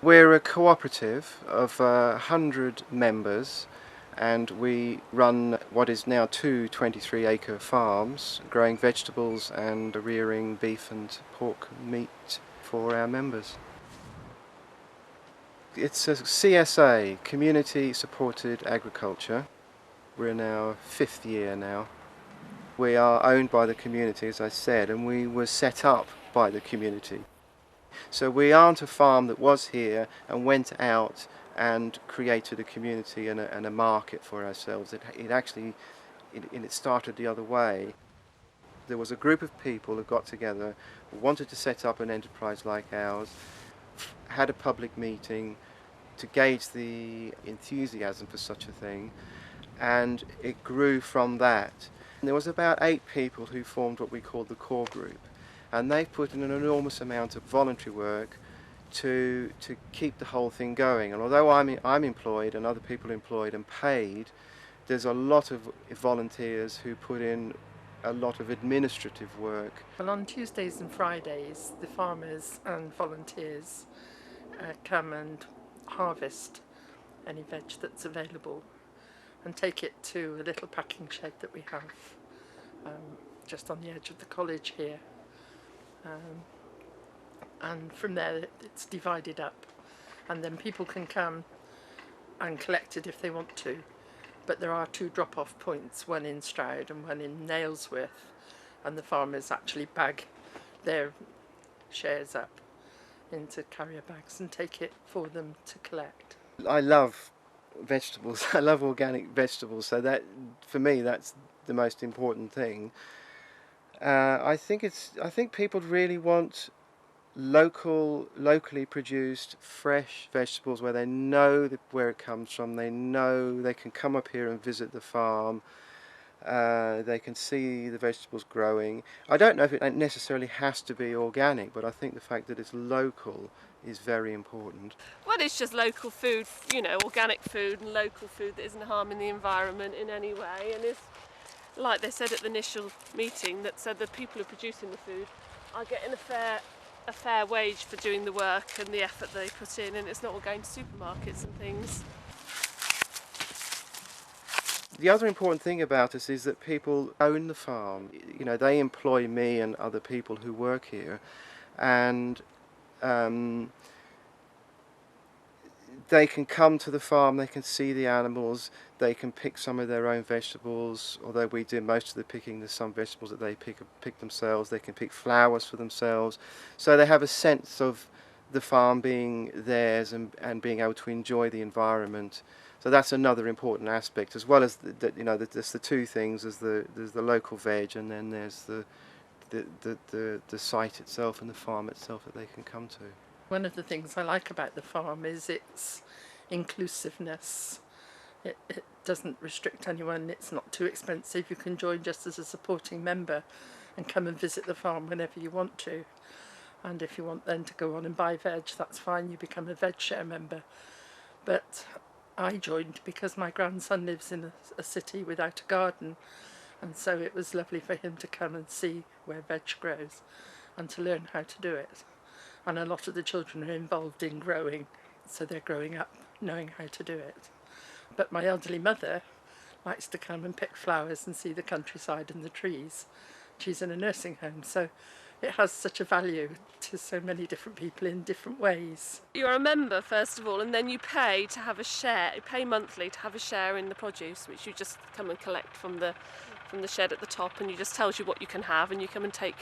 We're a cooperative of 100 members, and we run what is now two 23-acre farms, growing vegetables and rearing beef and pork meat for our members. It's a CSA, Community Supported Agriculture. We're in our 5th year now. We are owned by the community, as I said, and we were set up by the community. So we aren't a farm that was here and went out and created a community and a market for ourselves. It started the other way. There was a group of people who got together, who wanted to set up an enterprise like ours, had a public meeting to gauge the enthusiasm for such a thing, and it grew from that. And there was about 8 people who formed what we called the core group, and they've put in an enormous amount of voluntary work to keep the whole thing going. And although I'm employed and other people employed and paid, there's a lot of volunteers who put in a lot of administrative work. Well, on Tuesdays and Fridays, the farmers and volunteers come and harvest any veg that's available and take it to a little packing shed that we have just on the edge of the college here. And from there it's divided up, and then people can come and collect it if they want to. But there are 2 drop-off points, one in Stroud and one in Nailsworth, and the farmers actually bag their shares up into carrier bags and take it for them to collect. I love vegetables. I love organic vegetables, so that for me that's the most important thing. I think people really want locally produced, fresh vegetables where they know where it comes from. They know they can come up here and visit the farm. They can see the vegetables growing. I don't know if it necessarily has to be organic, but I think the fact that it's local is very important. Well, it's just local food, organic food and local food that isn't harming the environment in any way, and it's like they said at the initial meeting, that said the people who are producing the food are getting a fair wage for doing the work and the effort they put in, and it's not all going to supermarkets and things. The other important thing about us is that people own the farm. They employ me and other people who work here, and they can come to the farm, they can see the animals, they can pick some of their own vegetables. Although we do most of the picking, there's some vegetables that they pick themselves. They can pick flowers for themselves, so they have a sense of the farm being theirs and being able to enjoy the environment. So that's another important aspect, as well as there's the 2 things. There's the local veg, and then there's the site itself and the farm itself that they can come to. One of the things I like about the farm is its inclusiveness. It doesn't restrict anyone, it's not too expensive. You can join just as a supporting member and come and visit the farm whenever you want to. And if you want then to go on and buy veg, that's fine, you become a veg share member. But I joined because my grandson lives in a city without a garden, and so it was lovely for him to come and see where veg grows and to learn how to do it. And a lot of the children are involved in growing, so they're growing up knowing how to do it. But my elderly mother likes to come and pick flowers and see the countryside and the trees. She's in a nursing home, so it has such a value to so many different people in different ways. You're a member first of all, and then you pay to have a share. You pay monthly to have a share in the produce, which you just come and collect from the shed at the top, and you just tells you what you can have, and you come and take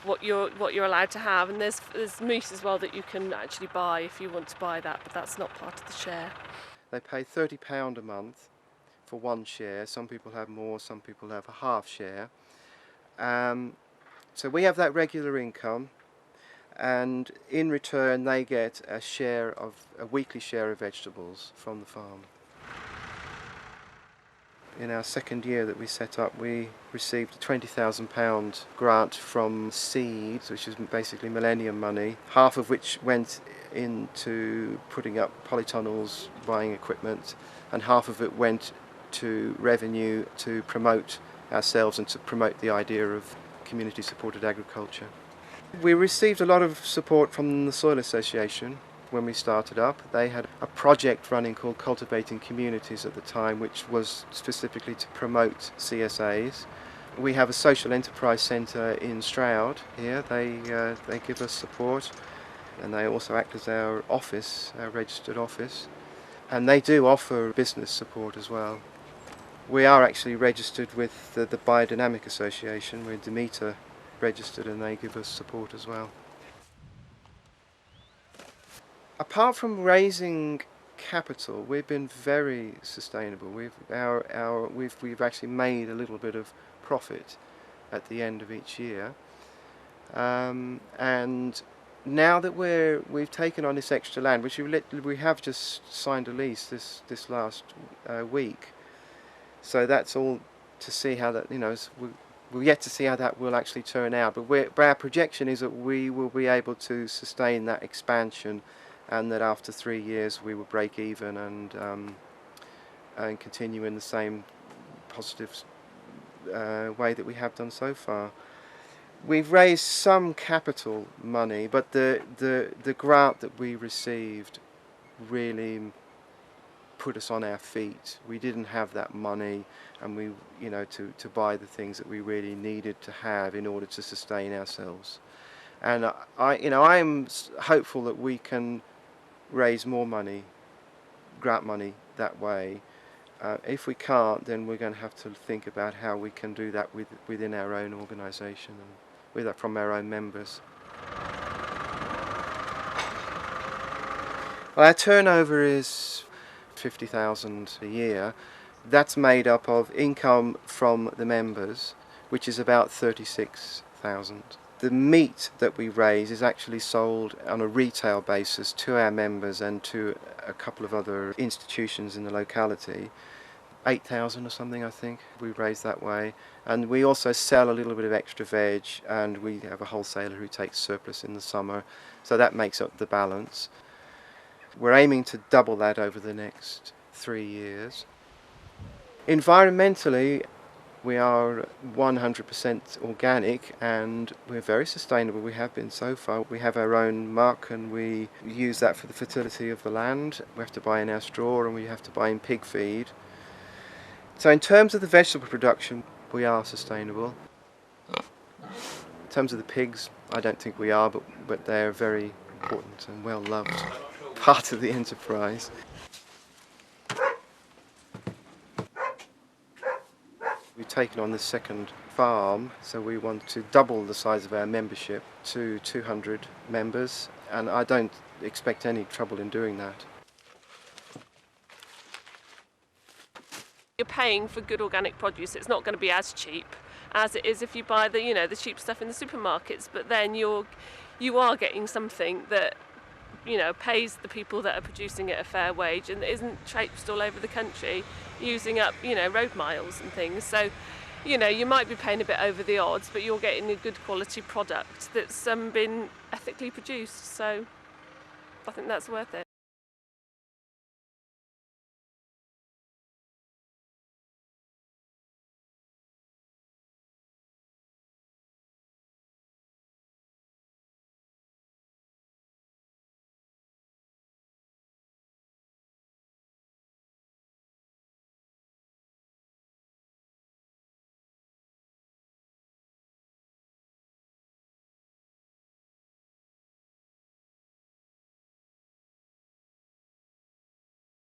what you're allowed to have. And there's meat as well that you can actually buy if you want to buy that, but that's not part of the share. They pay £30 a month for 1 share. Some people have more, some people have a half share. So we have that regular income, and in return they get a weekly share of vegetables from the farm. In our 2nd year that we set up, we received a £20,000 grant from Seeds, which is basically Millennium money, half of which went into putting up polytunnels, buying equipment, and half of it went to revenue to promote ourselves and to promote the idea of community supported agriculture. We received a lot of support from the Soil Association, when we started up. They had a project running called Cultivating Communities at the time, which was specifically to promote CSAs. We have a social enterprise centre in Stroud here. They give us support, and they also act as our office, our registered office. And they do offer business support as well. We are actually registered with the Biodynamic Association. We're Demeter registered, and they give us support as well. Apart from raising capital, we've been very sustainable. We've actually made a little bit of profit at the end of each year, and now that we've taken on this extra land, which we have just signed a lease this last week, so that's all to see how that, we're yet to see how that will actually turn out. But our projection is that we will be able to sustain that expansion, and that after 3 years we will break even and continue in the same positive way that we have done so far. We've raised some capital money, but the grant that we received really put us on our feet. We didn't have that money, and to buy the things that we really needed to have in order to sustain ourselves. And I'm hopeful that we can raise more money, grant money, that way. If we can't, then we're going to have to think about how we can do that within our own organisation and with that from our own members. Well, our turnover is 50,000 a year. That's made up of income from the members, which is about 36,000. The meat that we raise is actually sold on a retail basis to our members and to a couple of other institutions in the locality. 8,000 or something, I think, we raise that way. And we also sell a little bit of extra veg, and we have a wholesaler who takes surplus in the summer, so that makes up the balance. We're aiming to double that over the next 3 years. Environmentally, we are 100% organic, and we're very sustainable. We have been so far. We have our own muck, and we use that for the fertility of the land. We have to buy in our straw, and we have to buy in pig feed. So in terms of the vegetable production, we are sustainable. In terms of the pigs, I don't think we are, but they're very important and well loved part of the enterprise. We've taken on the second farm, so we want to double the size of our membership to 200 members, and I don't expect any trouble in doing that. You're paying for good organic produce. It's not going to be as cheap as it is if you buy the cheap stuff in the supermarkets, but then you are getting something that pays the people that are producing it a fair wage and isn't traipsed all over the country using up road miles and things. So you might be paying a bit over the odds, but you're getting a good quality product that's been ethically produced, so I think that's worth it.